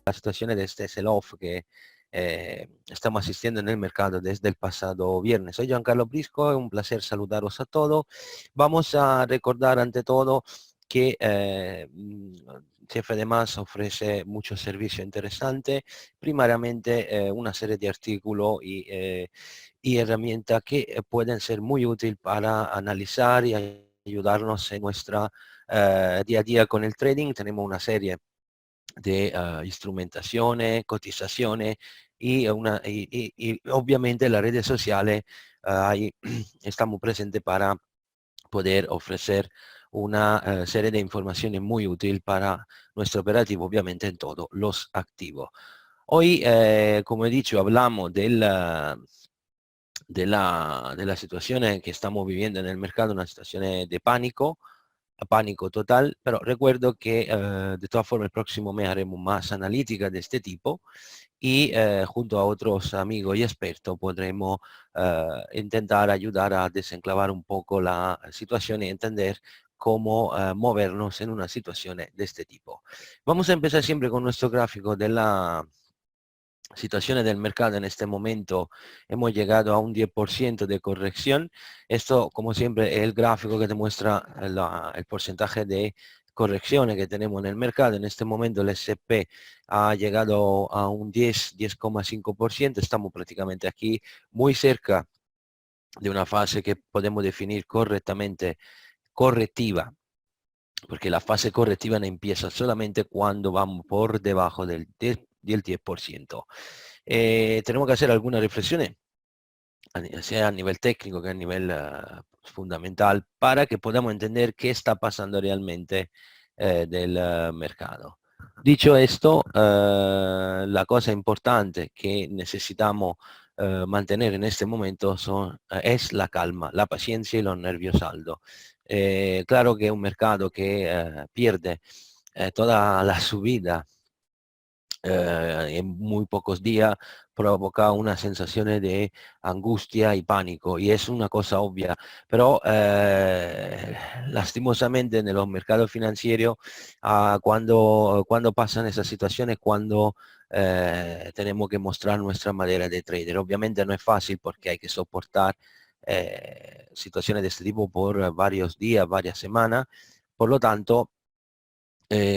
la situación de este sell-off que estamos asistiendo en el mercado desde el pasado viernes. Soy Giancarlo Brisco, es un placer saludaros a todos. Vamos a recordar ante todo que CFD+ ofrece muchos servicios interesantes, primariamente una serie de artículos y herramientas que pueden ser muy útiles para analizar y ayudarnos en nuestra día a día con el trading. Tenemos una serie de instrumentaciones, cotizaciones y obviamente las redes sociales ahí estamos presentes para poder ofrecer una serie de informaciones muy útil para nuestro operativo, obviamente en todos los activos. Hoy, como he dicho, hablamos de la situación que estamos viviendo en el mercado, una situación de pánico total, pero recuerdo que de todas formas el próximo mes haremos más analíticas de este tipo y junto a otros amigos y expertos podremos intentar ayudar a desenclavar un poco la situación y entender cómo movernos en una situación de este tipo. Vamos a empezar siempre con nuestro gráfico de la situaciones del mercado. En este momento hemos llegado a un 10% de corrección. Esto, como siempre, es el gráfico que demuestra el porcentaje de correcciones que tenemos en el mercado. En este momento el S&P ha llegado a un 10,5%. Estamos prácticamente aquí muy cerca de una fase que podemos definir correctamente correctiva, porque la fase correctiva no empieza solamente cuando vamos por debajo del 10%. Tenemos que hacer algunas reflexiones, sea a nivel técnico que a nivel fundamental, para que podamos entender qué está pasando realmente del mercado. Dicho esto, la cosa importante que necesitamos mantener en este momento es la calma, la paciencia y los nervios saldos. Claro que un mercado que pierde toda la subida en muy pocos días provoca una sensación de angustia y pánico, y es una cosa obvia, pero lastimosamente en los mercados financieros cuando pasan esas situaciones, cuando tenemos que mostrar nuestra manera de trader. Obviamente no es fácil porque hay que soportar situaciones de este tipo por varios días, varias semanas. Por lo tanto,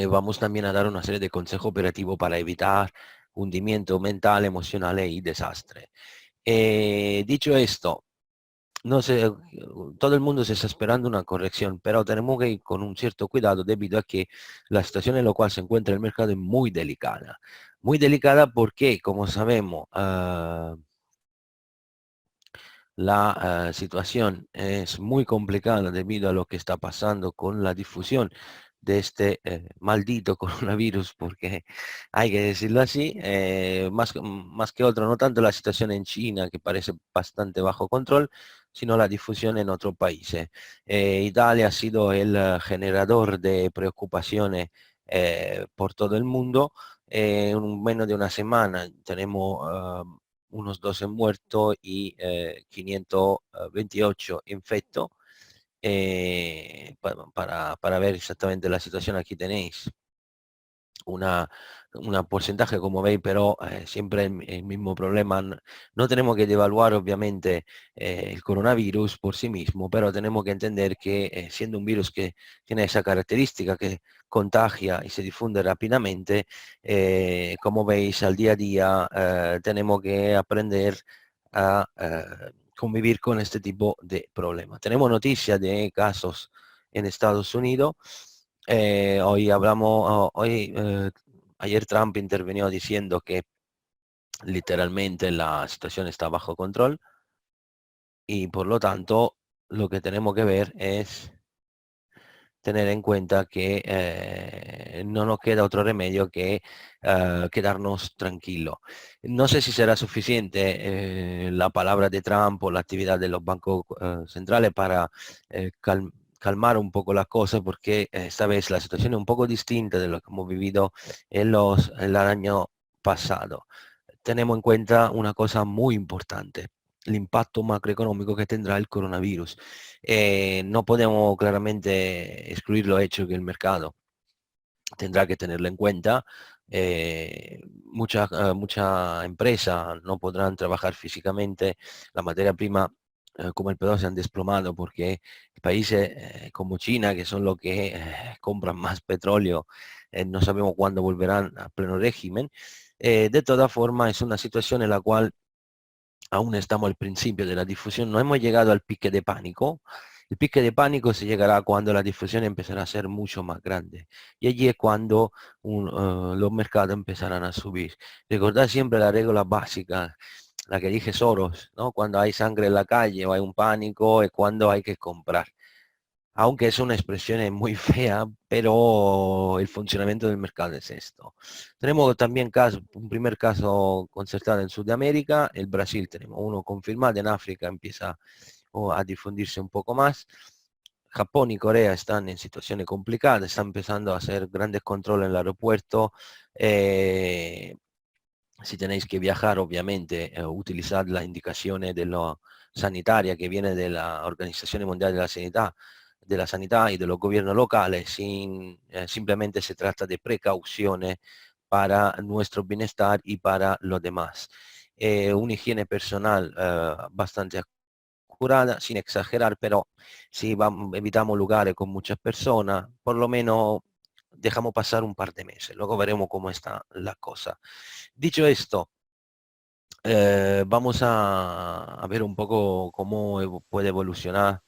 vamos también a dar una serie de consejos operativos para evitar hundimiento mental, emocional y desastre. Dicho esto, no sé, todo el mundo se está esperando una corrección, pero tenemos que ir con un cierto cuidado debido a que la situación en la cual se encuentra el mercado es muy delicada. Muy delicada porque, como sabemos, la situación es muy complicada debido a lo que está pasando con la difusión de este maldito coronavirus, porque hay que decirlo así, más que otro, no tanto la situación en China, que parece bastante bajo control, sino la difusión en otros países. Italia ha sido el generador de preocupaciones por todo el mundo. En menos de una semana tenemos unos 12 muertos y 528 infectos. Para ver exactamente la situación, aquí tenéis una porcentaje, como veis, pero siempre el mismo problema. No tenemos que devaluar obviamente el coronavirus por sí mismo, pero tenemos que entender que siendo un virus que tiene esa característica que contagia y se difunde rápidamente, como veis al día a día tenemos que aprender a convivir con este tipo de problemas. Tenemos noticias de casos en Estados Unidos. Ayer Trump intervenió diciendo que literalmente la situación está bajo control y por lo tanto lo que tenemos que ver es tener en cuenta que no nos queda otro remedio que quedarnos tranquilos. No sé si será suficiente la palabra de Trump o la actividad de los bancos centrales para calmar un poco las cosas, porque esta vez la situación es un poco distinta de lo que hemos vivido el año pasado. Tenemos en cuenta una cosa muy importante: el impacto macroeconómico que tendrá el coronavirus. No podemos claramente excluir lo hecho que el mercado tendrá que tenerlo en cuenta. Mucha empresa no podrán trabajar físicamente, la materia prima como el petróleo se han desplomado porque países como China, que son los que compran más petróleo, no sabemos cuándo volverán a pleno régimen. De todas formas, es una situación en la cual aún estamos al principio de la difusión, no hemos llegado al pique de pánico. El pique de pánico se llegará cuando la difusión empezará a ser mucho más grande. Y allí es cuando los mercados empezarán a subir. Recordad siempre la regla básica, la que dije Soros, ¿no? Cuando hay sangre en la calle o hay un pánico es cuando hay que comprar. Aunque es una expresión muy fea, pero el funcionamiento del mercado es esto. Tenemos también un primer caso concertado en Sudamérica, el Brasil tenemos uno confirmado, en África empieza a difundirse un poco más. Japón y Corea están en situaciones complicadas, están empezando a hacer grandes controles en el aeropuerto. Si tenéis que viajar, obviamente, utilizad las indicaciones de la sanitaria que viene de la Organización Mundial de la Sanidad y de los gobiernos locales. Simplemente se trata de precauciones para nuestro bienestar y para los demás. Una higiene personal bastante curada, sin exagerar, pero si evitamos lugares con muchas personas, por lo menos dejamos pasar un par de meses. Luego veremos cómo está la cosa. Dicho esto, vamos a ver un poco cómo puede evolucionar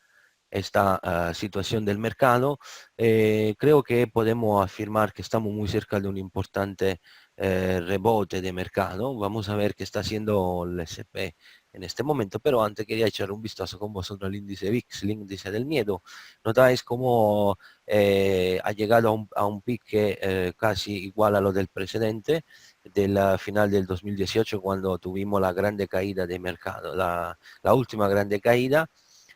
esta situación del mercado. Creo que podemos afirmar que estamos muy cerca de un importante rebote de mercado. Vamos a ver qué está haciendo el S&P en este momento, pero antes quería echar un vistazo con vosotros al índice VIX, el índice del miedo. Notáis cómo ha llegado a un pique casi igual a lo del precedente, de la final del 2018, cuando tuvimos la grande caída de mercado, la última grande caída.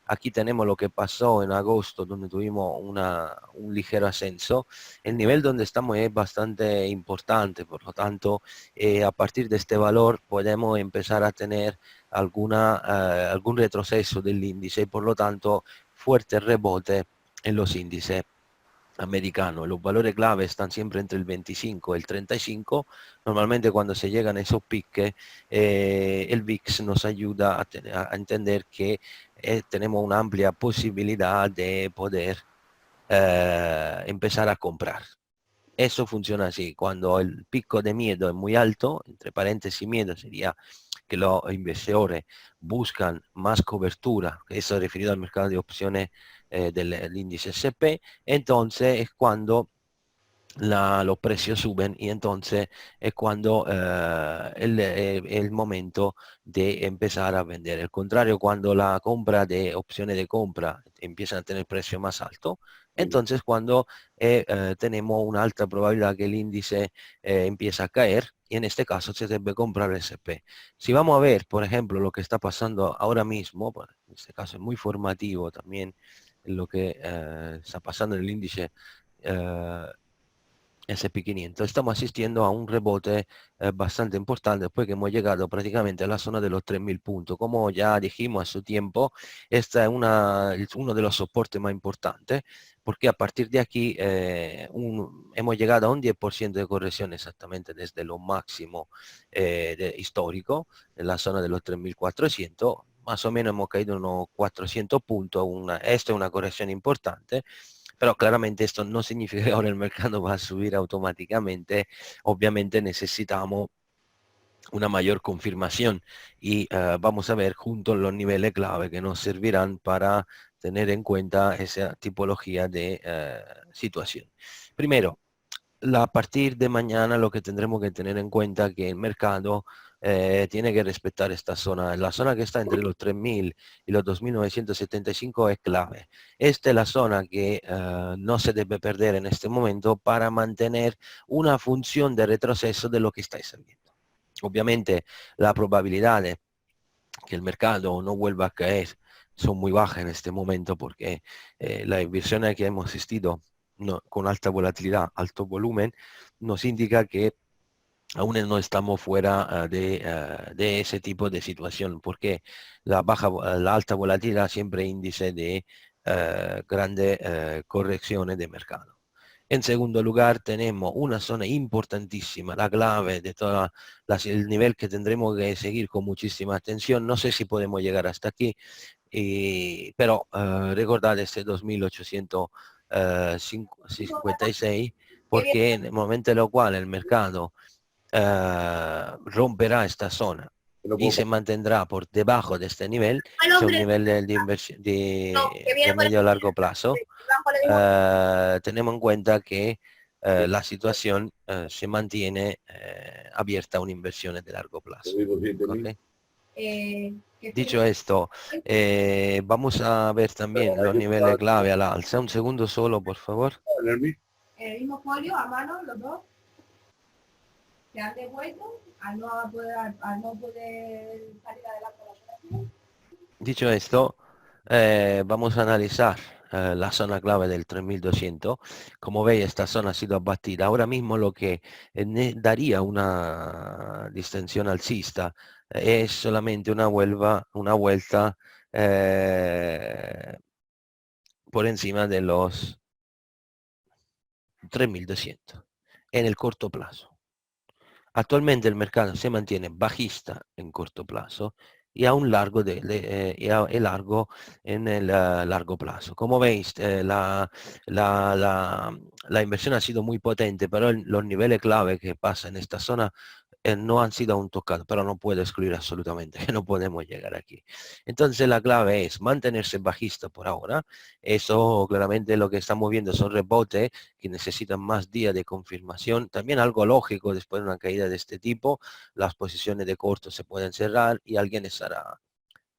Aquí tenemos lo que pasó en agosto, donde tuvimos un ligero ascenso. El nivel donde estamos es bastante importante, por lo tanto, a partir de este valor podemos empezar a tener algún retroceso del índice y por lo tanto fuerte rebote en los índices americanos. Los valores clave están siempre entre el 25 y el 35. Normalmente cuando se llegan a esos piques, el VIX nos ayuda a entender que tenemos una amplia posibilidad de poder empezar a comprar. Eso funciona así. Cuando el pico de miedo es muy alto, entre paréntesis miedo sería que los inversores buscan más cobertura, eso referido al mercado de opciones del índice S&P, entonces es cuando los precios suben y entonces es cuando el momento de empezar a vender. El contrario, cuando la compra de opciones de compra empiezan a tener precio más alto, entonces cuando tenemos una alta probabilidad que el índice empieza a caer y en este caso se debe comprar el SP. Si vamos a ver, por ejemplo, lo que está pasando ahora mismo, bueno, en este caso es muy formativo también lo que está pasando en el índice eh, SP500. Estamos asistiendo a un rebote bastante importante después que hemos llegado prácticamente a la zona de los 3.000 puntos. Como ya dijimos a su tiempo, esta es uno de los soportes más importantes porque a partir de aquí hemos llegado a un 10% de corrección exactamente desde lo máximo histórico en la zona de los 3.400. Más o menos hemos caído unos 400 puntos. Esto es una corrección importante. Pero claramente esto no significa que ahora el mercado va a subir automáticamente. Obviamente necesitamos una mayor confirmación y vamos a ver juntos los niveles clave que nos servirán para tener en cuenta esa tipología de situación. Primero, a partir de mañana lo que tendremos que tener en cuenta es que el mercado tiene que respetar esta zona. La zona que está entre los 3.000 y los 2.975 es clave. Esta es la zona que no se debe perder en este momento para mantener una función de retroceso de lo que estáis viendo. Obviamente la probabilidad de que el mercado no vuelva a caer son muy bajas en este momento porque las inversiones que hemos asistido con alta volatilidad, alto volumen, nos indica que aún no estamos fuera de ese tipo de situación, porque la alta volatilidad siempre índice de grandes correcciones de mercado. En segundo lugar, tenemos una zona importantísima, la clave de toda el nivel que tendremos que seguir con muchísima atención. No sé si podemos llegar hasta aquí, pero recordad este 2856, porque en el momento en el cual el mercado romperá esta zona y se mantendrá por debajo de este nivel, es un nivel de inversión de medio a largo plazo. Tenemos en cuenta que la situación se mantiene abierta a una inversión de largo plazo. ¿Okay? Dicho esto, vamos a ver también los niveles clave a la alza. Un segundo solo, por favor. El mismo folio a mano, los dos se han devuelto al no poder salir adelante la operación. Dicho esto, vamos a analizar la zona clave del 3200. Como veis, esta zona ha sido abatida. Ahora mismo lo que daría una distensión alcista es solamente una vuelta por encima de los 3200 en el corto plazo. Actualmente el mercado se mantiene bajista en corto plazo y a un largo, largo en el largo plazo. Como veis, la inversión ha sido muy potente, pero los niveles clave que pasan en esta zona no han sido aún tocados, pero no puedo excluir absolutamente que no podemos llegar aquí. Entonces la clave es mantenerse bajista por ahora. Eso claramente lo que estamos viendo son rebotes que necesitan más días de confirmación. También algo lógico después de una caída de este tipo, las posiciones de corto se pueden cerrar y alguien estará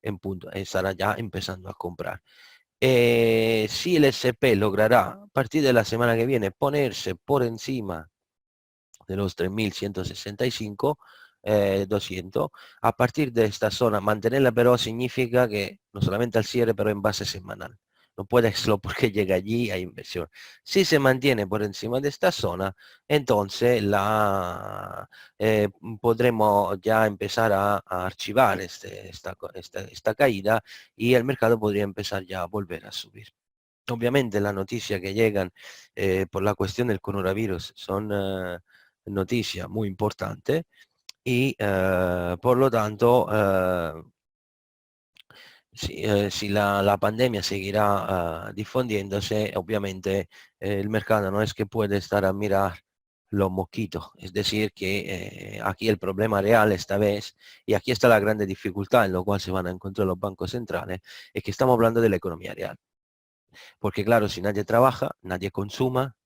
en punto, estará ya empezando a comprar. Si el SP logrará a partir de la semana que viene ponerse por encima de los 3165, 200. A partir de esta zona, mantenerla pero significa que no solamente al cierre, pero en base semanal. No puede solo porque llega allí hay inversión. Si se mantiene por encima de esta zona, entonces podremos ya empezar a archivar esta caída y el mercado podría empezar ya a volver a subir. Obviamente las noticias que llegan por la cuestión del coronavirus son noticias muy importantes y por lo tanto si la pandemia seguirá difundiéndose, obviamente el mercado no es que puede estar a mirar los mosquitos, es decir que aquí el problema real esta vez, y aquí está la grande dificultad en lo cual se van a encontrar los bancos centrales, es que estamos hablando de la economía real. Porque claro, si nadie trabaja, nadie consuma,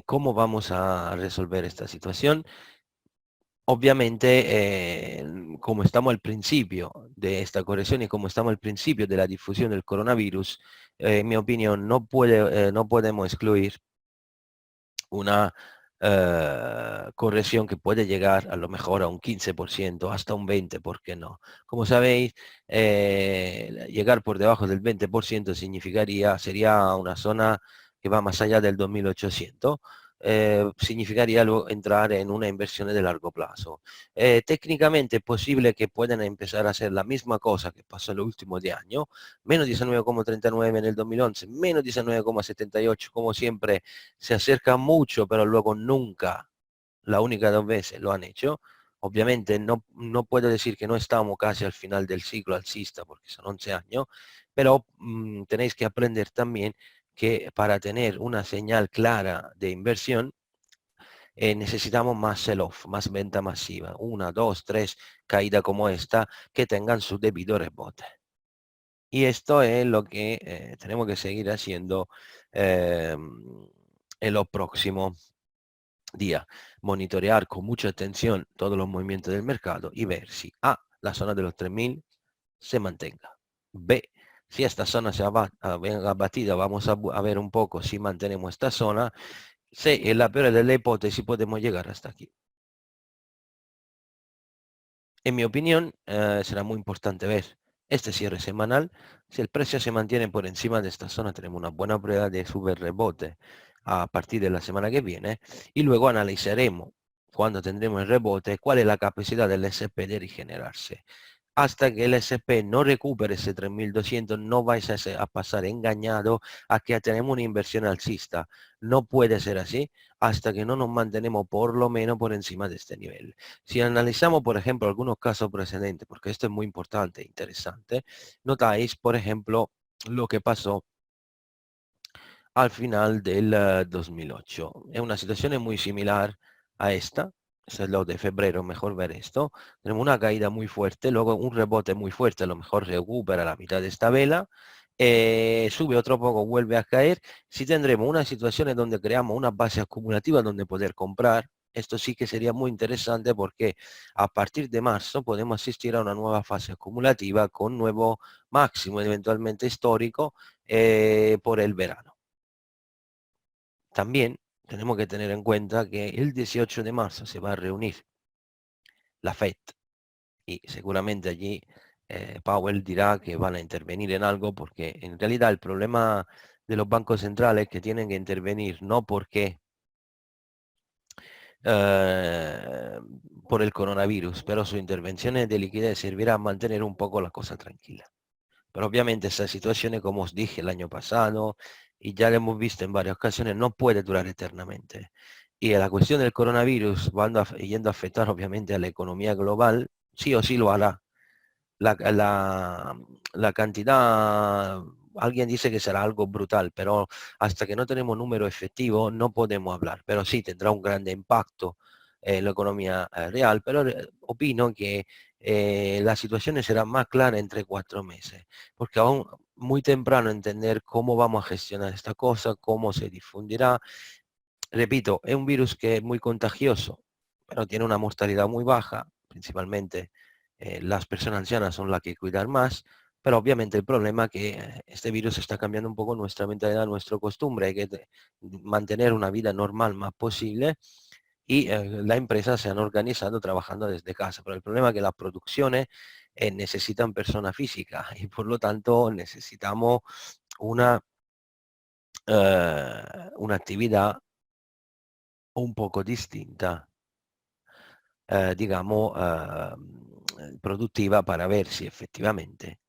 ¿cómo vamos a resolver esta situación? Obviamente, como estamos al principio de esta corrección y como estamos al principio de la difusión del coronavirus, en mi opinión, no podemos excluir una corrección que puede llegar a lo mejor a un 15%, hasta un 20%, ¿por qué no? Como sabéis, llegar por debajo del 20% sería una zona que va más allá del 2800. Significaría luego entrar en una inversión de largo plazo. Técnicamente es posible que puedan empezar a hacer la misma cosa que pasó en los últimos 10 años, menos 19,39 en el 2011, menos 19,78, como siempre se acerca mucho, pero luego nunca, la única 2 veces lo han hecho. Obviamente no puedo decir que no estamos casi al final del ciclo alcista, porque son 11 años, pero tenéis que aprender también que para tener una señal clara de inversión, necesitamos más sell-off, más venta masiva, 1, 2, 3 caídas como esta que tengan su debido rebote. Y esto es lo que tenemos que seguir haciendo en los próximos días. Monitorear con mucha atención todos los movimientos del mercado y ver si A, la zona de los 3000 se mantenga. B, si esta zona se venga abatida, vamos a ver un poco si mantenemos esta zona. C, en la peor de la hipótesis podemos llegar hasta aquí. En mi opinión, será muy importante ver este cierre semanal. Si el precio se mantiene por encima de esta zona, tenemos una buena prueba de super rebote a partir de la semana que viene. Y luego analizaremos, cuando tendremos el rebote, cuál es la capacidad del SP de regenerarse. hasta que el SP no recupere ese 3.200, no vais a pasar engañado a que tenemos una inversión alcista. No puede ser así hasta que no nos mantenemos por lo menos por encima de este nivel. Si analizamos, por ejemplo, algunos casos precedentes, porque esto es muy importante e interesante, notáis, por ejemplo, lo que pasó al final del 2008. Es una situación muy similar a esta. Es lo de febrero, mejor ver esto. Tenemos una caída muy fuerte, luego un rebote muy fuerte, a lo mejor recupera la mitad de esta vela, sube otro poco, vuelve a caer. Si tendremos una situación en donde creamos una base acumulativa donde poder comprar, esto sí que sería muy interesante porque a partir de marzo podemos asistir a una nueva fase acumulativa con nuevo máximo eventualmente histórico por el verano. También tenemos que tener en cuenta que el 18 de marzo se va a reunir la FED y seguramente allí Powell dirá que van a intervenir en algo porque en realidad el problema de los bancos centrales que tienen que intervenir no porque eh, por el coronavirus, pero su intervención de liquidez servirá a mantener un poco la cosa tranquila. Pero obviamente esa situación, como os dije el año pasado, y ya lo hemos visto en varias ocasiones, no puede durar eternamente. Y la cuestión del coronavirus, yendo a afectar obviamente a la economía global, sí o sí lo hará. La cantidad, alguien dice que será algo brutal, pero hasta que no tenemos número efectivo no podemos hablar. Pero sí tendrá un gran impacto en la economía real, pero opino que la situación será más clara entre 4 meses, porque aún muy temprano entender cómo vamos a gestionar esta cosa, cómo se difundirá. Repito, es un virus que es muy contagioso, pero tiene una mortalidad muy baja, principalmente las personas ancianas son las que cuidar más, pero obviamente el problema es que este virus está cambiando un poco nuestra mentalidad, nuestra costumbre, hay que mantener una vida normal más posible y las empresas se han organizado trabajando desde casa, pero el problema es que las producciones necesitan persona física y por lo tanto necesitamos una, una actividad un poco distinta, digamos, productiva para ver si efectivamente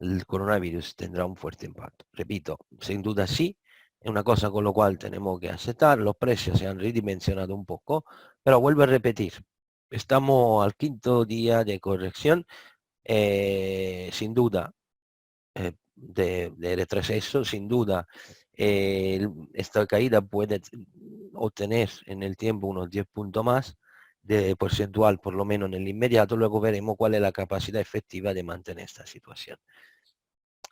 el coronavirus tendrá un fuerte impacto. Repito, sin duda sí, es una cosa con lo cual tenemos que aceptar, los precios se han redimensionado un poco, pero vuelvo a repetir, estamos al quinto día de corrección, sin duda, de retroceso, sin duda, esta caída puede obtener en el tiempo unos 10 puntos más de porcentual, por lo menos en el inmediato, luego veremos cuál es la capacidad efectiva de mantener esta situación.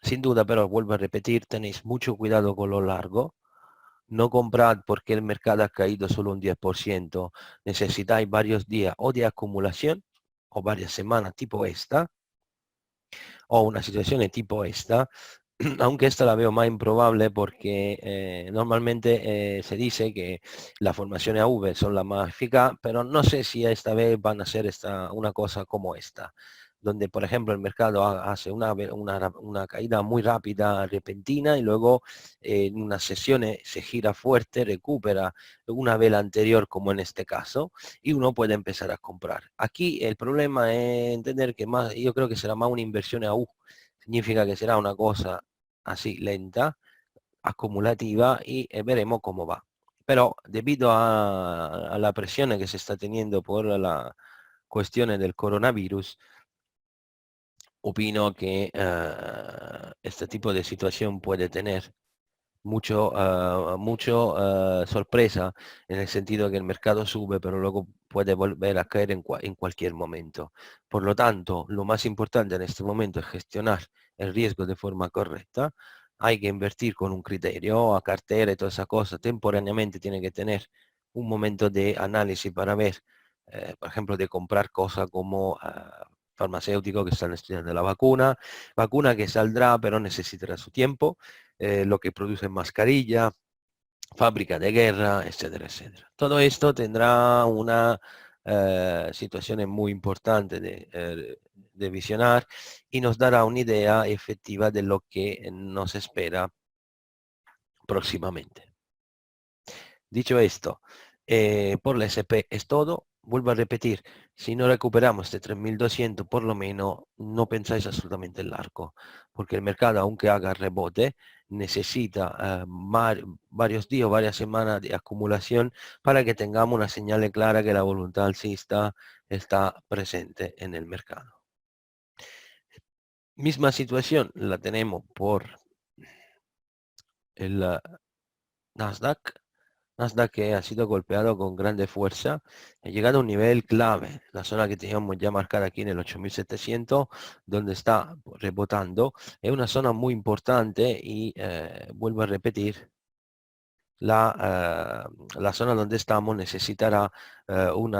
Sin duda, pero vuelvo a repetir, tenéis mucho cuidado con lo largo, no comprad porque el mercado ha caído solo un 10%, necesitáis varios días o de acumulación o varias semanas tipo esta, o una situación de tipo esta, aunque esta la veo más improbable porque normalmente se dice que las formaciones AV son las más eficaz, pero no sé si esta vez van a ser una cosa como esta, donde por ejemplo el mercado hace una caída muy rápida, repentina, y luego en unas sesiones se gira fuerte, recupera una vela anterior como en este caso, y uno puede empezar a comprar. Aquí el problema es entender que más, yo creo que será más una inversión a U. Significa que será una cosa así lenta, acumulativa y veremos cómo va. Pero debido a la presión que se está teniendo por la cuestión del coronavirus, opino que este tipo de situación puede tener mucho sorpresa en el sentido que el mercado sube, pero luego puede volver a caer en cualquier momento. Por lo tanto, lo más importante en este momento es gestionar el riesgo de forma correcta. Hay que invertir con un criterio, a cartera y toda esa cosa. Temporáneamente tiene que tener un momento de análisis para ver, por ejemplo, de comprar cosas como farmacéuticos que están estudiando la vacuna que saldrá, pero necesitará su tiempo, lo que produce mascarilla, fábrica de guerra, etcétera, etcétera. Todo esto tendrá una situación muy importante de visionar y nos dará una idea efectiva de lo que nos espera próximamente. Dicho esto, por la SP es todo. vuelvo a repetir, si no recuperamos este 3200, por lo menos no pensáis absolutamente el largo, porque el mercado, aunque haga rebote, necesita varios días, varias semanas de acumulación para que tengamos una señal clara que la voluntad alcista está presente en el mercado. Misma situación la tenemos por el Nasdaq. Nasdaq que ha sido golpeado con grande fuerza, ha llegado a un nivel clave, la zona que teníamos ya marcada aquí en el 8700, donde está rebotando, es una zona muy importante y vuelvo a repetir, la zona donde estamos necesitará un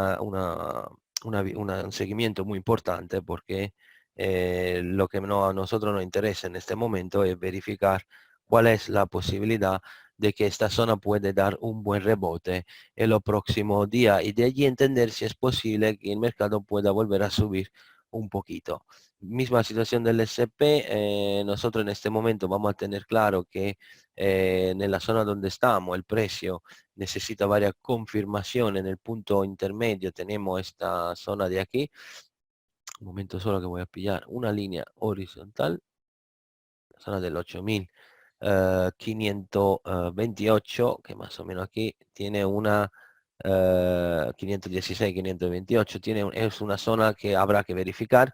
seguimiento muy importante porque lo que a nosotros nos interesa en este momento es verificar cuál es la posibilidad de que esta zona puede dar un buen rebote en los próximos días y de allí entender si es posible que el mercado pueda volver a subir un poquito. Misma situación del S&P, nosotros en este momento vamos a tener claro que en la zona donde estamos el precio necesita varias confirmaciones. En el punto intermedio tenemos esta zona de aquí. Un momento solo que voy a pillar una línea horizontal, la zona del 8528, que más o menos aquí tiene una 516, 528, es una zona que habrá que verificar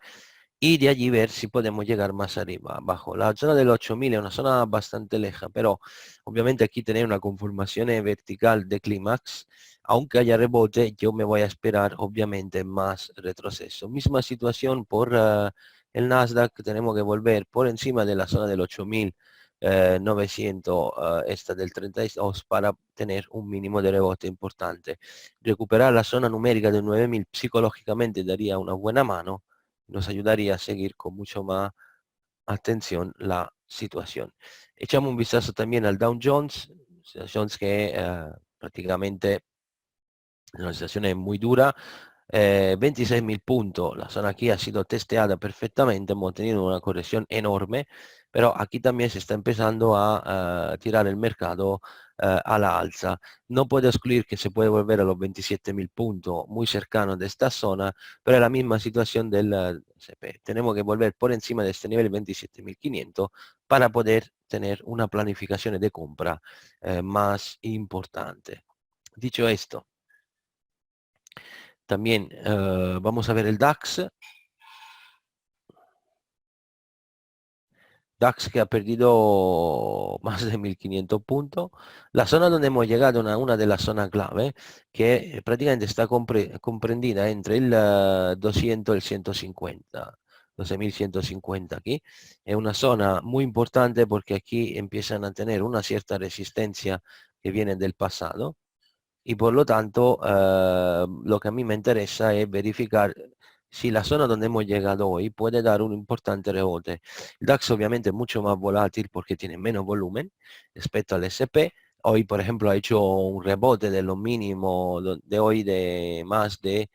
y de allí ver si podemos llegar más arriba, abajo. La zona del 8000 es una zona bastante lejana, pero obviamente aquí tener una conformación vertical de clímax, aunque haya rebote, yo me voy a esperar obviamente más retroceso. Misma situación por el Nasdaq, tenemos que volver por encima de la zona del 8900, esta del 32, para tener un mínimo de rebote importante. Recuperar la zona numérica del 9000 psicológicamente daría una buena mano, nos ayudaría a seguir con mucho más atención la situación. Echamos un vistazo también al Dow Jones, que prácticamente una situación muy dura, 26.000 puntos, la zona aquí ha sido testeada perfectamente, hemos tenido una corrección enorme, pero aquí también se está empezando a tirar el mercado a la alza. No puedo excluir que se puede volver a los 27.000 puntos, muy cercano de esta zona, pero es la misma situación del SP. Tenemos que volver por encima de este nivel 27.500 para poder tener una planificación de compra más importante. Dicho esto, también vamos a ver el DAX. DAX que ha perdido más de 1500 puntos. La zona donde hemos llegado, una de las zonas clave, que prácticamente está comprendida entre el 200 y el 150. 12.150 aquí. Es una zona muy importante porque aquí empiezan a tener una cierta resistencia que viene del pasado. Y por lo tanto, lo que a mí me interesa es verificar si la zona donde hemos llegado hoy puede dar un importante rebote. El DAX obviamente es mucho más volátil porque tiene menos volumen respecto al SP. Hoy, por ejemplo, ha hecho un rebote de lo mínimo de hoy de más de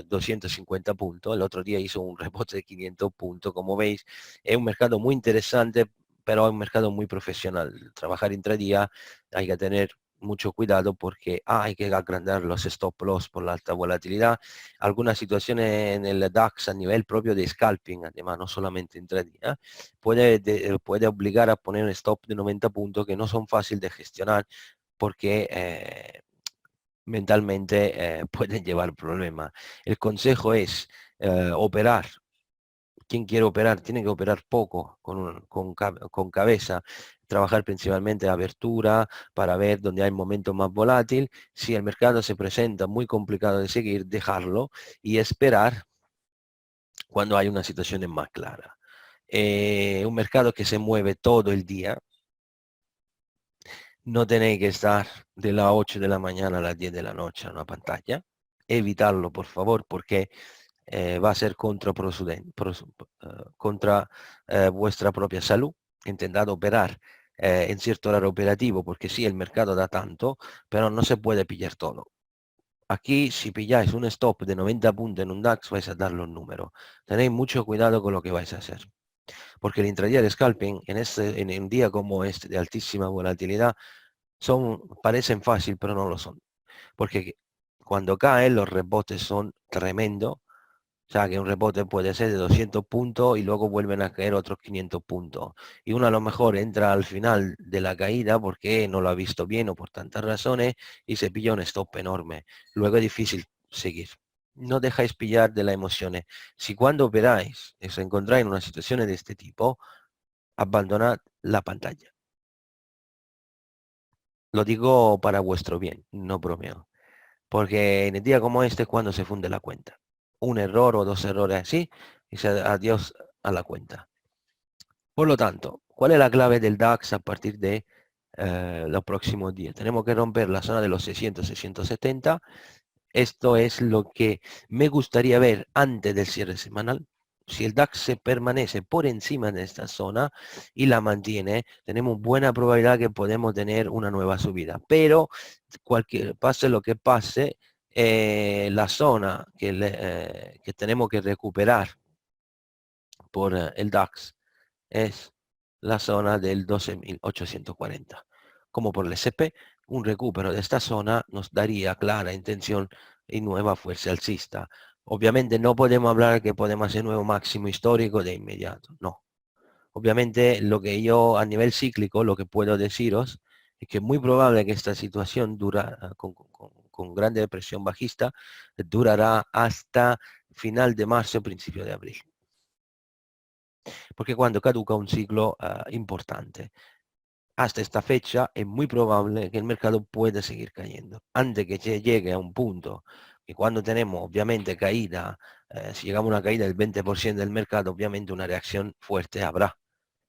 250 puntos. El otro día hizo un rebote de 500 puntos. Como veis, es un mercado muy interesante, pero es un mercado muy profesional. Trabajar intradía hay que tener mucho cuidado porque hay que agrandar los stop loss por la alta volatilidad. Algunas situaciones en el DAX a nivel propio de scalping, además no solamente intradía, puede obligar a poner un stop de 90 puntos que no son fáciles de gestionar porque mentalmente pueden llevar problemas. El consejo es operar. Quien quiere operar tiene que operar poco, con cabeza, trabajar principalmente abertura para ver dónde hay momentos más volátil. Si el mercado se presenta muy complicado de seguir, dejarlo y esperar cuando hay una situación más clara. Un mercado que se mueve todo el día, no tenéis que estar de las 8 de la mañana a las 10 de la noche en una pantalla. Evitarlo, por favor, porque va a ser contra vuestra propia salud. Intentad operar en cierto horario operativo, porque sí, el mercado da tanto, pero no se puede pillar todo. Aquí, si pilláis un stop de 90 puntos en un DAX, vais a dar los números. Tenéis mucho cuidado con lo que vais a hacer. Porque el intradía de scalping en un día como este de altísima volatilidad parecen fácil, pero no lo son. Porque Cuando cae, los rebotes son tremendos. O sea, que un rebote puede ser de 200 puntos y luego vuelven a caer otros 500 puntos. Y uno a lo mejor entra al final de la caída porque no lo ha visto bien o por tantas razones y se pilla un stop enorme. Luego es difícil seguir. No dejáis pillar de las emociones. Si cuando operáis os encontráis en una situación de este tipo, abandonad la pantalla. Lo digo para vuestro bien, no bromeo. Porque en el día como este es cuando se funde la cuenta. Un error o dos errores así y adiós a la cuenta. Por lo tanto, ¿cuál es la clave del DAX a partir de los próximos días? Tenemos que romper la zona de los 600, 670. Esto es lo que me gustaría ver antes del cierre semanal. Si el DAX se permanece por encima de esta zona y la mantiene, tenemos buena probabilidad que podemos tener una nueva subida. Pero pase lo que pase, la zona que tenemos que recuperar por el DAX es la zona del 12.840. Como por el SP, un recupero de esta zona nos daría clara intención y nueva fuerza alcista. Obviamente no podemos hablar que podemos hacer nuevo máximo histórico de inmediato, no. Obviamente lo que yo a nivel cíclico, lo que puedo deciros es que es muy probable que esta situación con grande depresión bajista durará hasta final de marzo, principio de abril. Porque cuando caduca un ciclo importante. Hasta esta fecha es muy probable que el mercado pueda seguir cayendo. Antes que llegue a un punto que cuando tenemos obviamente caída, si llegamos a una caída del 20% del mercado, obviamente una reacción fuerte habrá.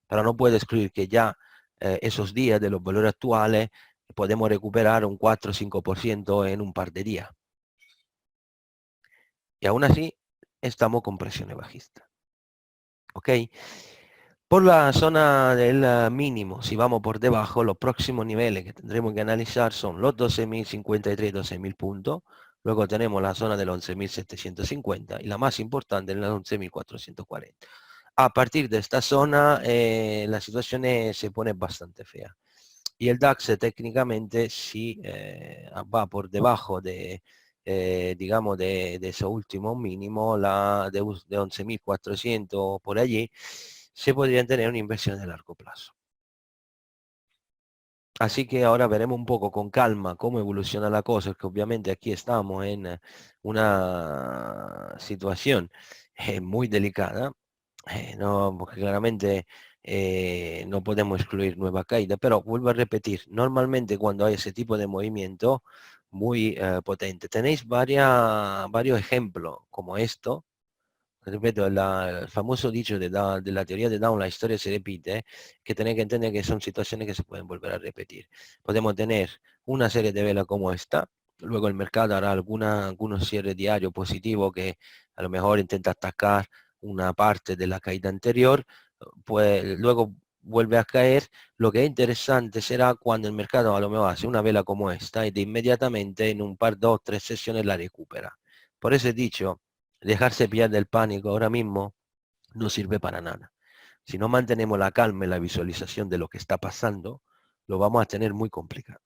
Pero no puedo excluir que ya esos días de los valores actuales podemos recuperar un 4 o 5% en un par de días. Y aún así estamos con presiones bajistas. ¿Ok? Por la zona del mínimo, si vamos por debajo, los próximos niveles que tendremos que analizar son los 12.053, 12.000 puntos. Luego tenemos la zona del 11.750 y la más importante es la 11.440. A partir de esta zona, la situación se pone bastante fea. Y el DAX técnicamente si va por debajo de, digamos, de ese último mínimo, de 11.400 por allí, se podrían tener una inversión de largo plazo. Así que ahora veremos un poco con calma cómo evoluciona la cosa, que obviamente aquí estamos en una situación muy delicada, no, porque claramente no podemos excluir nueva caída, pero vuelvo a repetir, normalmente cuando hay ese tipo de movimiento muy potente, tenéis varios ejemplos como esto. Ripeto, el famoso dicho de la teoría de Down, la historia se repite, que tenéis que entender que son situaciones que se pueden volver a repetir. Podemos tener una serie de velas como esta, luego el mercado hará algunos cierres diarios positivos que a lo mejor intenta atacar una parte de la caída anterior, pues luego vuelve a caer. Lo que es interesante será cuando el mercado a lo mejor hace una vela como esta y de inmediatamente en un par, dos, tres sesiones la recupera. Por eso he dicho, dejarse pillar del pánico ahora mismo no sirve para nada. Si no mantenemos la calma y la visualización de lo que está pasando, lo vamos a tener muy complicado.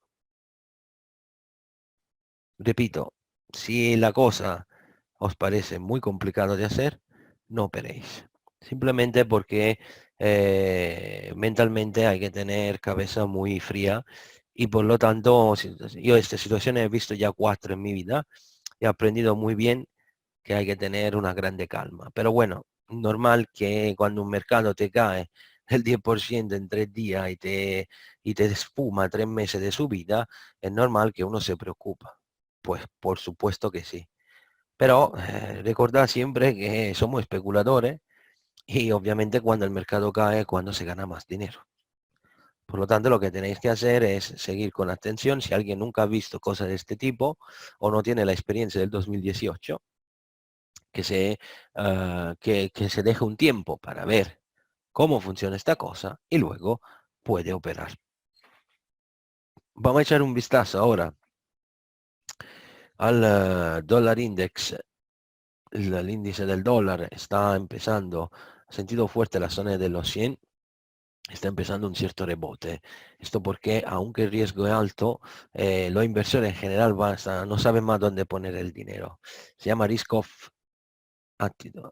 Repito, si la cosa os parece muy complicado de hacer, no operéis. Simplemente porque mentalmente hay que tener cabeza muy fría y por lo tanto, yo estas situaciones he visto ya 4 en mi vida y he aprendido muy bien que hay que tener una grande calma. Pero bueno, normal que cuando un mercado te cae el 10% en 3 días y te espuma 3 meses de subida, es normal que uno se preocupa. Pues por supuesto que sí. Pero recordad siempre que somos especuladores y obviamente cuando el mercado cae es cuando se gana más dinero. Por lo tanto, lo que tenéis que hacer es seguir con atención. Si alguien nunca ha visto cosas de este tipo o no tiene la experiencia del 2018, que se deje un tiempo para ver cómo funciona esta cosa y luego puede operar. Vamos a echar un vistazo ahora al dólar index. El índice del dólar está empezando, ha sentido fuerte la zona de los 100 está empezando un cierto rebote. Esto porque, aunque el riesgo es alto, los inversores en general no saben más dónde poner el dinero. Se llama risk off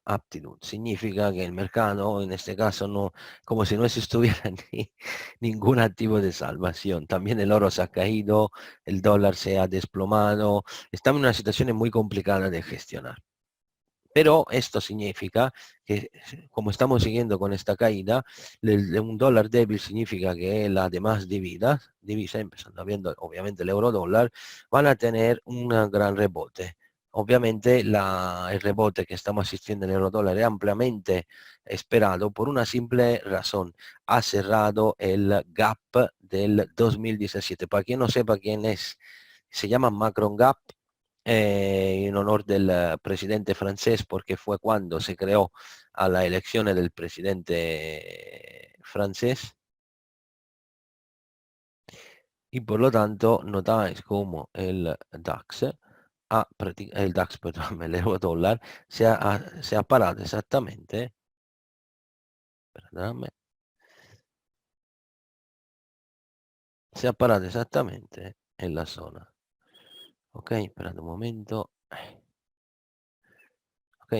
aptitude. Significa que el mercado, en este caso, no, como si no estuviera ningún activo de salvación. También el oro se ha caído, el dólar se ha desplomado. Estamos en una situación muy complicada de gestionar. Pero esto significa que, como estamos siguiendo con esta caída, un dólar débil significa que las demás divisas, empezando viendo obviamente el euro dólar, van a tener un gran rebote. Obviamente el rebote que estamos asistiendo en el euro dólar es ampliamente esperado por una simple razón. Ha cerrado el gap del 2017. Para quien no sepa quién es, se llama Macron Gap, en honor del presidente francés, porque fue cuando se creó a la elección del presidente francés. Y por lo tanto notáis como el DAX, el DAX, perdón, el euro dólar, se ha parado exactamente, perdóname, se ha parado exactamente en la zona. Ok, esperad un momento. Ok,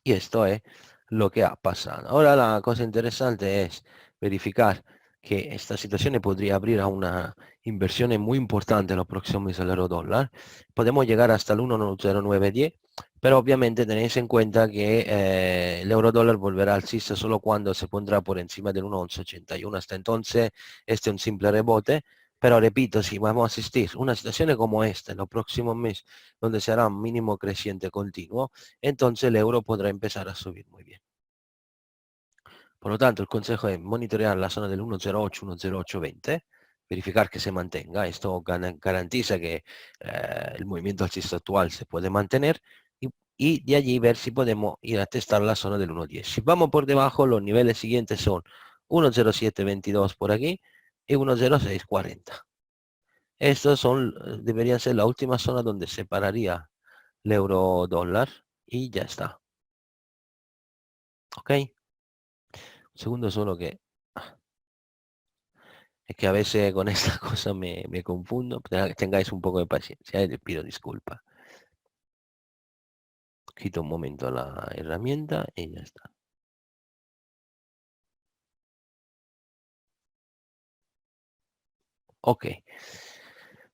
y esto es lo que ha pasado. Ahora la cosa interesante es verificar que esta situación podría abrir a una inversión muy importante en los próximos meses del euro dólar. Podemos llegar hasta el 1,0910, pero obviamente tenéis en cuenta que el euro dólar volverá al alcista solo cuando se pondrá por encima del 1,1181. Hasta entonces, este es un simple rebote. Pero repito, si vamos a asistir a una situación como esta en los próximos meses, donde será un mínimo creciente continuo, entonces el euro podrá empezar a subir muy bien. Por lo tanto, el consejo es monitorear la zona del 1,08, 1,0820, verificar que se mantenga. Esto garantiza que el movimiento alcista actual se puede mantener y de allí ver si podemos ir a testar la zona del 1,10. Si vamos por debajo, los niveles siguientes son 1,0722 por aquí y 1,0640. Estos deberían ser la última zona donde se pararía el euro dólar y ya está. ¿Ok? Un segundo solo que es que a veces con esta cosa me confundo. Tengáis un poco de paciencia, les pido disculpas. Quito un momento la herramienta y ya está. Ok.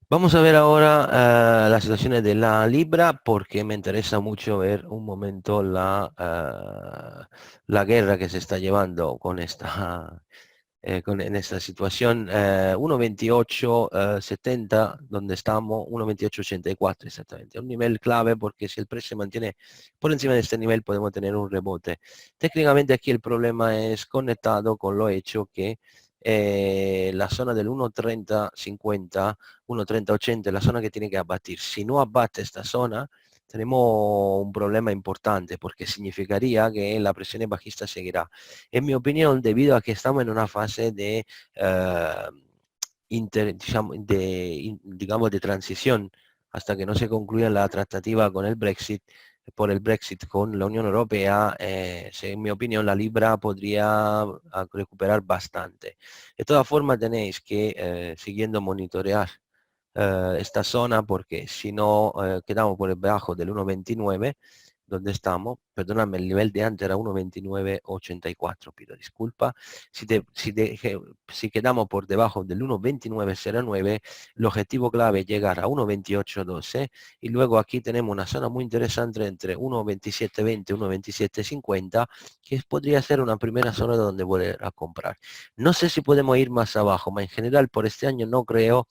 Vamos a ver ahora las situaciones de la libra porque me interesa mucho ver un momento la guerra que se está llevando con esta en esta situación. 1,2870 donde estamos, 1,2884 exactamente. Un nivel clave porque si el precio se mantiene por encima de este nivel podemos tener un rebote. Técnicamente aquí el problema es conectado con lo hecho que la zona del 1,3050, 1,3080 es la zona que tiene que abatir. Si no abate esta zona, tenemos un problema importante porque significaría que la presión bajista seguirá. En mi opinión, debido a que estamos en una fase de, digamos, de transición hasta que no se concluya la tratativa con el Brexit, por el Brexit con la Unión Europea, en mi opinión, la libra podría recuperar bastante. De todas formas, tenéis que, siguiendo monitorear esta zona, porque si no quedamos por debajo del 1,29, donde estamos, perdóname, el nivel de antes era 1,2984, pido disculpa. Si quedamos por debajo del 1,2909, el objetivo clave es llegar a 1,2812 y luego aquí tenemos una zona muy interesante entre 1,2720 y 1,2750 que podría ser una primera zona donde volver a comprar. No sé si podemos ir más abajo, pero en general por este año no creo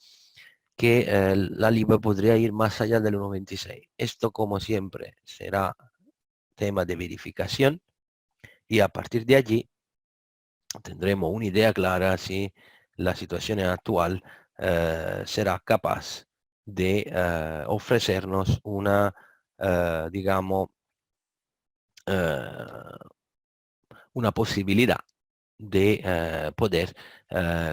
que la libra podría ir más allá del 1,26. Esto, como siempre, será tema de verificación y a partir de allí tendremos una idea clara si la situación actual será capaz de ofrecernos una, digamos, eh, una posibilidad de poder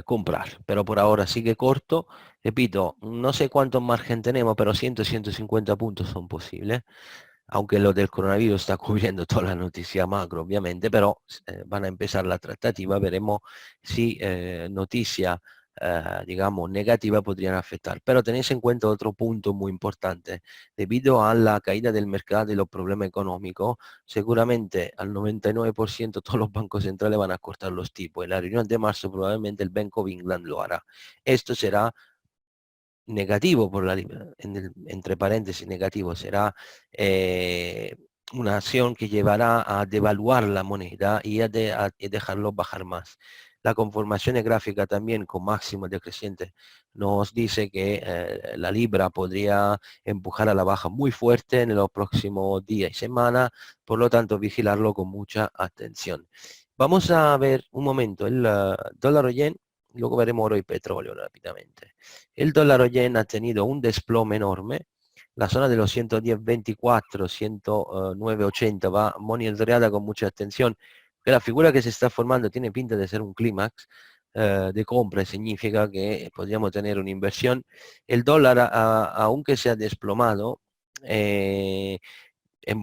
comprar. Pero por ahora sigue corto. Repito, no sé cuánto margen tenemos, pero 100, 150 puntos son posibles. aunque lo del coronavirus está cubriendo toda la noticia macro, obviamente, pero van a empezar la tratativa, veremos si noticia, digamos, negativa podrían afectar. Pero tenéis en cuenta otro punto muy importante. Debido a la caída del mercado y los problemas económicos, seguramente al 99% todos los bancos centrales van a cortar los tipos. En la reunión de marzo probablemente el Bank of England lo hará. Esto será negativo por entre paréntesis negativo, será una acción que llevará a devaluar la moneda y a dejarlo bajar más. La conformación gráfica también con máximo decreciente nos dice que la libra podría empujar a la baja muy fuerte en los próximos días y semanas, por lo tanto vigilarlo con mucha atención. Vamos a ver un momento el dólar o yen, luego veremos oro y petróleo rápidamente. El dólar yen ha tenido un desplome enorme. La zona de los 110.24, 109.80 va monitoreada con mucha atención, que la figura que se está formando tiene pinta de ser un clímax de compra, significa que podríamos tener una inversión. El dólar, aunque se ha desplomado,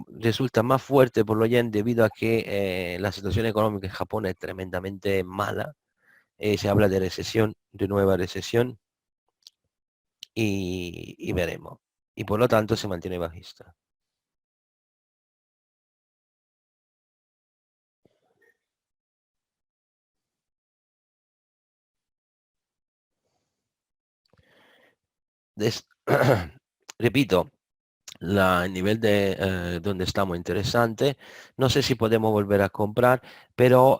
resulta más fuerte por lo yen debido a que la situación económica en Japón es tremendamente mala. Se habla de recesión, de nueva recesión, y veremos. Y por lo tanto se mantiene bajista. Repito, el nivel de donde estamos interesante. No sé si podemos volver a comprar, pero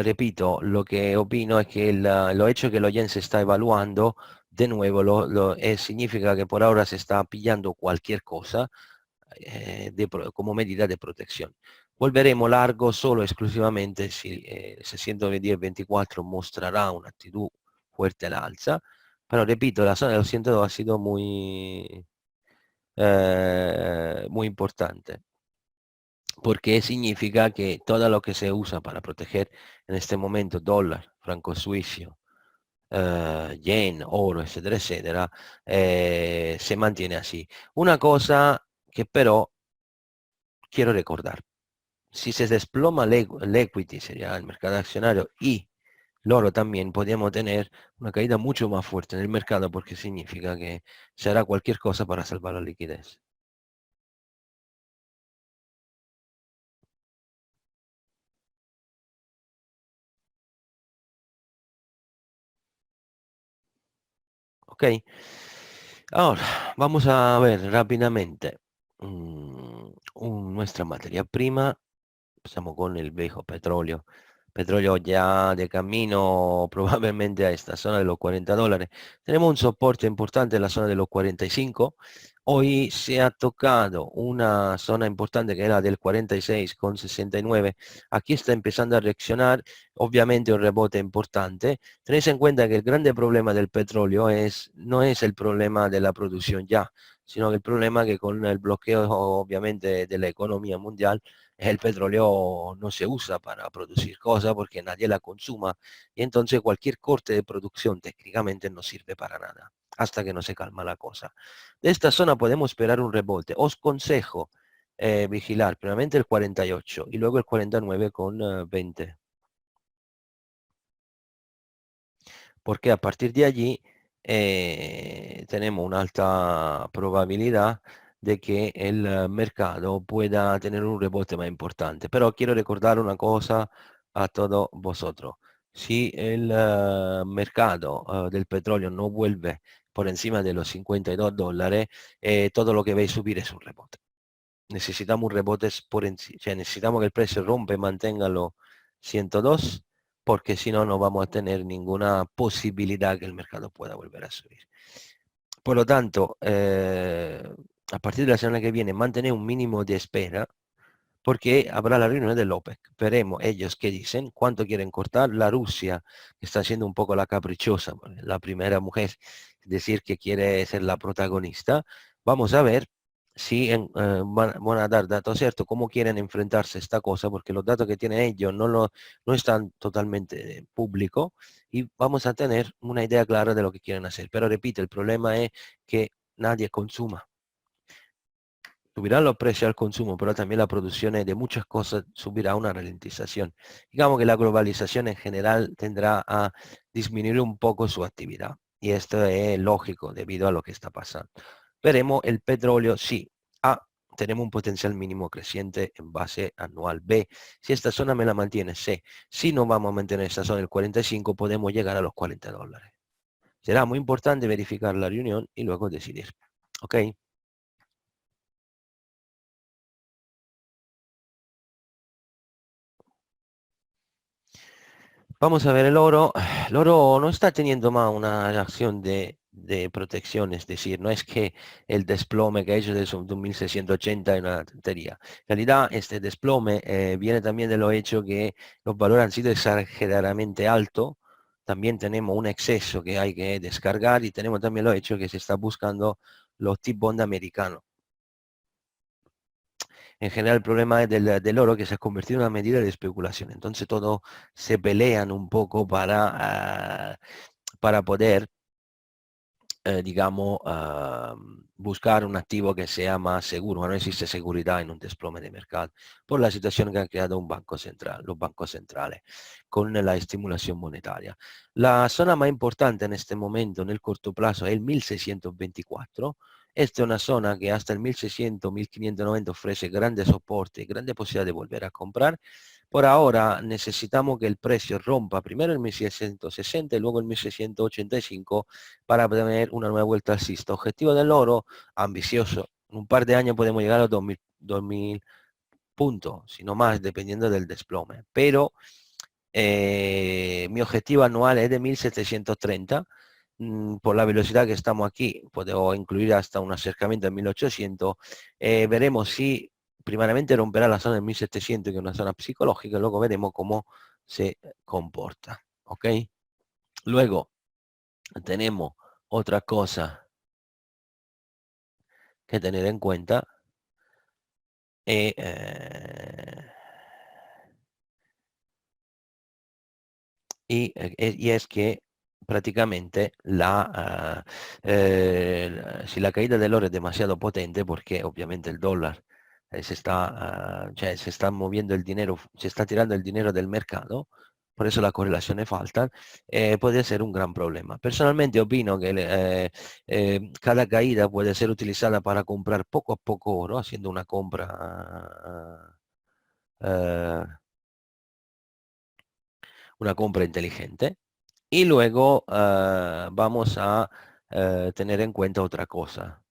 repito, lo que opino es que lo hecho que el yen se está evaluando, de nuevo, significa que por ahora se está pillando cualquier cosa como medida de protección. Volveremos largo solo exclusivamente si se 110-24 mostrará una actitud fuerte al alza, pero repito, la zona de los 102 ha sido muy importante, porque significa que todo lo que se usa para proteger en este momento dólar, franco suizo, yen, oro, etcétera, etcétera, se mantiene así. Una cosa que però quiero recordar, si se desploma el equity, sería el mercado accionario, y el oro también, podríamos tener una caída mucho más fuerte en el mercado, porque significa que se hará cualquier cosa para salvar la liquidez. Ok, ahora vamos a ver rápidamente nuestra materia prima. Empezamos con el viejo petróleo. Petróleo ya de camino probablemente a esta zona de los $40. Tenemos un soporte importante en la zona de los 45. Hoy se ha tocado una zona importante que era del 46,69. Aquí está empezando a reaccionar, obviamente un rebote importante. Tenéis en cuenta que el grande problema del petróleo no es el problema de la producción ya, sino que el problema que con el bloqueo obviamente de la economía mundial, el petróleo no se usa para producir cosas porque nadie la consuma, y entonces cualquier corte de producción técnicamente no sirve para nada hasta que no se calma la cosa. De esta zona podemos esperar un rebote. Os consejo vigilar primeramente el 48 y luego el 49,20, porque a partir de allí tenemos una alta probabilidad de que el mercado pueda tener un rebote más importante. Pero quiero recordar una cosa a todos vosotros. Si el mercado del petróleo no vuelve por encima de los $52, todo lo que veis subir es un rebote. Necesitamos un rebote por encima, necesitamos que el precio rompa y mantenga los 102, porque si no, no vamos a tener ninguna posibilidad que el mercado pueda volver a subir. Por lo tanto, a partir de la semana que viene, mantener un mínimo de espera, porque habrá la reunión del OPEC. Veremos ellos qué dicen, cuánto quieren cortar. La Rusia, que está siendo un poco la caprichosa, la primera mujer, decir que quiere ser la protagonista. Vamos a ver si van a dar datos ciertos, cómo quieren enfrentarse a esta cosa, porque los datos que tienen ellos no están totalmente públicos, y vamos a tener una idea clara de lo que quieren hacer. Pero repito, el problema es que nadie consuma. subirán los precios al consumo, pero también la producción de muchas cosas subirá una ralentización. Digamos que la globalización en general tendrá a disminuir un poco su actividad. Y esto es lógico debido a lo que está pasando. Veremos el petróleo, sí. A, tenemos un potencial mínimo creciente en base anual. B, si esta zona me la mantiene. C, si no vamos a mantener esta zona del 45, podemos llegar a los $40. Será muy importante verificar la reunión y luego decidir. ¿Ok? Vamos a ver el oro. El oro no está teniendo más una reacción de protección, es decir, no es que el desplome que ha hecho desde 1680 es una tontería. En realidad, este desplome viene también de lo hecho que los valores han sido exageradamente altos. También tenemos un exceso que hay que descargar y tenemos también lo hecho que se está buscando los T-bond americanos. En general el problema es del oro que se ha convertido en una medida de especulación. Entonces todos se pelean un poco para poder, digamos, buscar un activo que sea más seguro. No existe seguridad en un desplome de mercado por la situación que ha creado un banco central, los bancos centrales, con la estimulación monetaria. La zona más importante en este momento, en el corto plazo, es el 1624. Esta es una zona que hasta el 1600, 1590 ofrece grandes soportes, grande posibilidad de volver a comprar. Por ahora necesitamos que el precio rompa primero el 1660 y luego el 1685 para tener una nueva vuelta alcista. Objetivo del oro, ambicioso. En un par de años podemos llegar a los 2000 puntos, si no más, dependiendo del desplome. Pero mi objetivo anual es de 1730. Por la velocidad que estamos aquí, puedo incluir hasta un acercamiento en 1800. Veremos si primeramente romperá la zona de 1700, que es una zona psicológica, y luego veremos cómo se comporta. ¿Ok? Luego tenemos otra cosa que tener en cuenta. eh, eh, y es que prácticamente si la caída del oro es demasiado potente, porque obviamente el dólar cioè, se está moviendo el dinero, se está tirando el dinero del mercado, por eso la correlación es falta, puede ser un gran problema. Personalmente opino que cada caída puede ser utilizada para comprar poco a poco oro, haciendo una compra eh, inteligente. Y luego vamos a tener en cuenta otra cosa.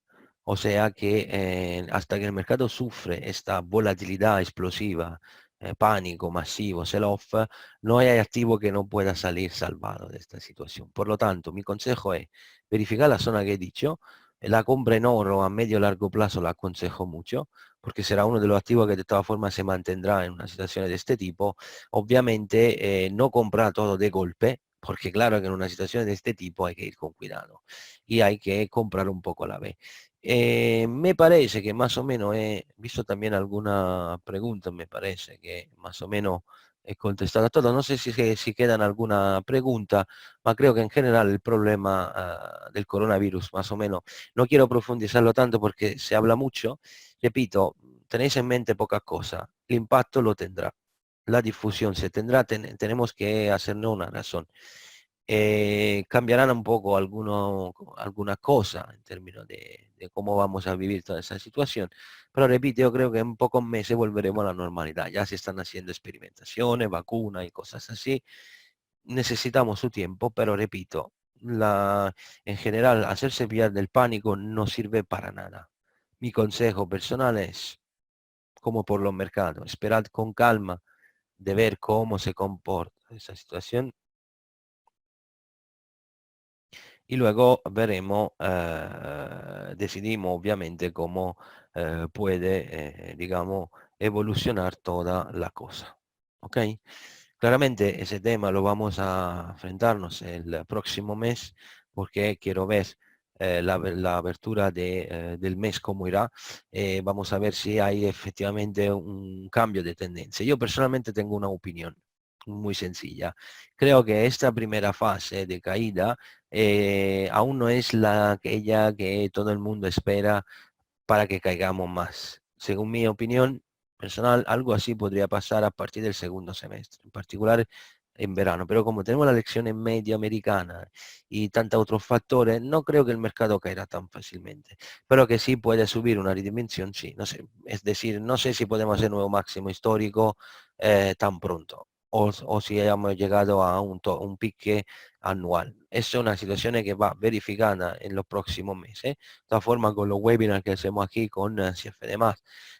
O sea que hasta que el mercado sufre esta volatilidad explosiva, pánico masivo, sell-off, no hay activo que no pueda salir salvado de esta situación. Por lo tanto, mi consejo es verificar la zona que he dicho. La compra en oro a medio largo plazo la aconsejo mucho, porque será uno de los activos que de todas formas se mantendrá en una situación de este tipo. Obviamente no comprar todo de golpe, porque claro que en una situación de este tipo hay que ir con cuidado y hay que comprar un poco a la vez. Me parece que más o menos he visto también alguna pregunta, me parece que más o menos he contestado a todo. No sé si quedan alguna pregunta, pero creo que en general el problema del coronavirus, más o menos, no quiero profundizarlo tanto porque se habla mucho. Repito, tenéis en mente pocas cosas. El impacto lo tendrá. La difusión se tendrá, tenemos que hacernos una razón. Cambiarán un poco algunas cosas en términos de cómo vamos a vivir toda esa situación, pero repito, yo creo que en pocos meses volveremos a la normalidad. Ya se están haciendo experimentaciones, vacunas y cosas así. Necesitamos su tiempo, pero repito, en general, hacerse pillar del pánico no sirve para nada. Mi consejo personal es, como por los mercados, esperad con calma de ver cómo se comporta esa situación y luego veremos, decidimos obviamente cómo puede, digamos, evolucionar toda la cosa. ¿Ok? Claramente ese tema lo vamos a enfrentarnos el próximo mes porque quiero ver la abertura del mes cómo irá. Vamos a ver si hay efectivamente un cambio de tendencia. Yo personalmente tengo una opinión muy sencilla. Creo que esta primera fase de caída aún no es aquella que todo el mundo espera para que caigamos más. según mi opinión personal, algo así podría pasar a partir del segundo semestre, en particular en verano. Pero como tenemos la lección en media americana y tantos otros factores, no creo que el mercado caerá tan fácilmente. Pero que sí puede subir una redimensión, sí, no sé. Es decir, no sé si podemos hacer nuevo máximo histórico tan pronto. O si hayamos llegado a un pique anual. Esa es una situación que va verificada en los próximos meses. De todas formas, con los webinars que hacemos aquí con CFD+,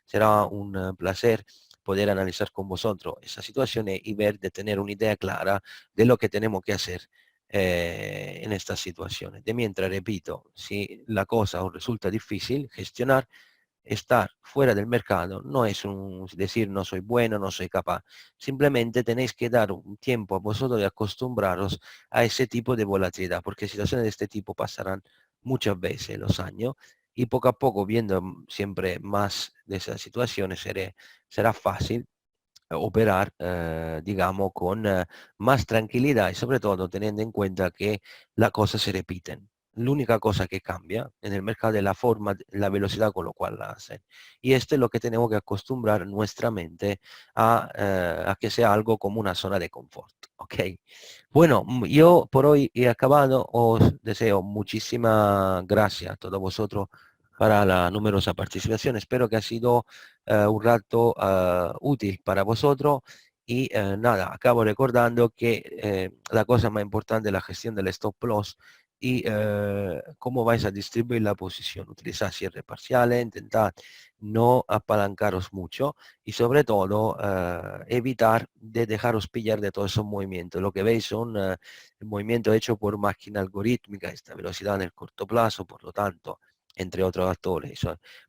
será un placer poder analizar con vosotros esas situaciones y ver, de tener una idea clara de lo que tenemos que hacer en estas situaciones. De mientras, repito, si la cosa os resulta difícil gestionar, estar fuera del mercado no es un decir no soy bueno, no soy capaz. Simplemente tenéis que dar un tiempo a vosotros de acostumbraros a ese tipo de volatilidad, porque situaciones de este tipo pasarán muchas veces en los años y poco a poco, viendo siempre más de esas situaciones, será fácil operar, digamos, con más tranquilidad y sobre todo teniendo en cuenta que las cosas se repiten. La única cosa que cambia en el mercado es la forma, la velocidad con lo cual la hacen. Y esto es lo que tenemos que acostumbrar nuestra mente a que sea algo como una zona de confort. ¿Ok? Bueno, yo por hoy he acabado. Os deseo muchísimas gracias a todos vosotros para la numerosa participación. Espero que ha sido un rato útil para vosotros y nada, acabo recordando que la cosa más importante es la gestión del stop loss y cómo vais a distribuir la posición. Utilizar cierre parciales, intentad no apalancaros mucho y sobre todo evitar de dejaros pillar de todos esos movimientos. Lo que veis son movimientos hechos por máquina algorítmica, esta velocidad en el corto plazo, por lo tanto, entre otros actores.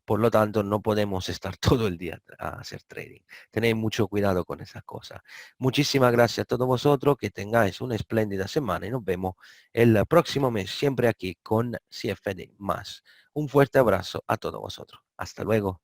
Por lo tanto, no podemos estar todo el día a hacer trading. Tenéis mucho cuidado con esas cosas. Muchísimas gracias a todos vosotros, que tengáis una espléndida semana y nos vemos el próximo mes, siempre aquí con CFD+. Un fuerte abrazo a todos vosotros. Hasta luego.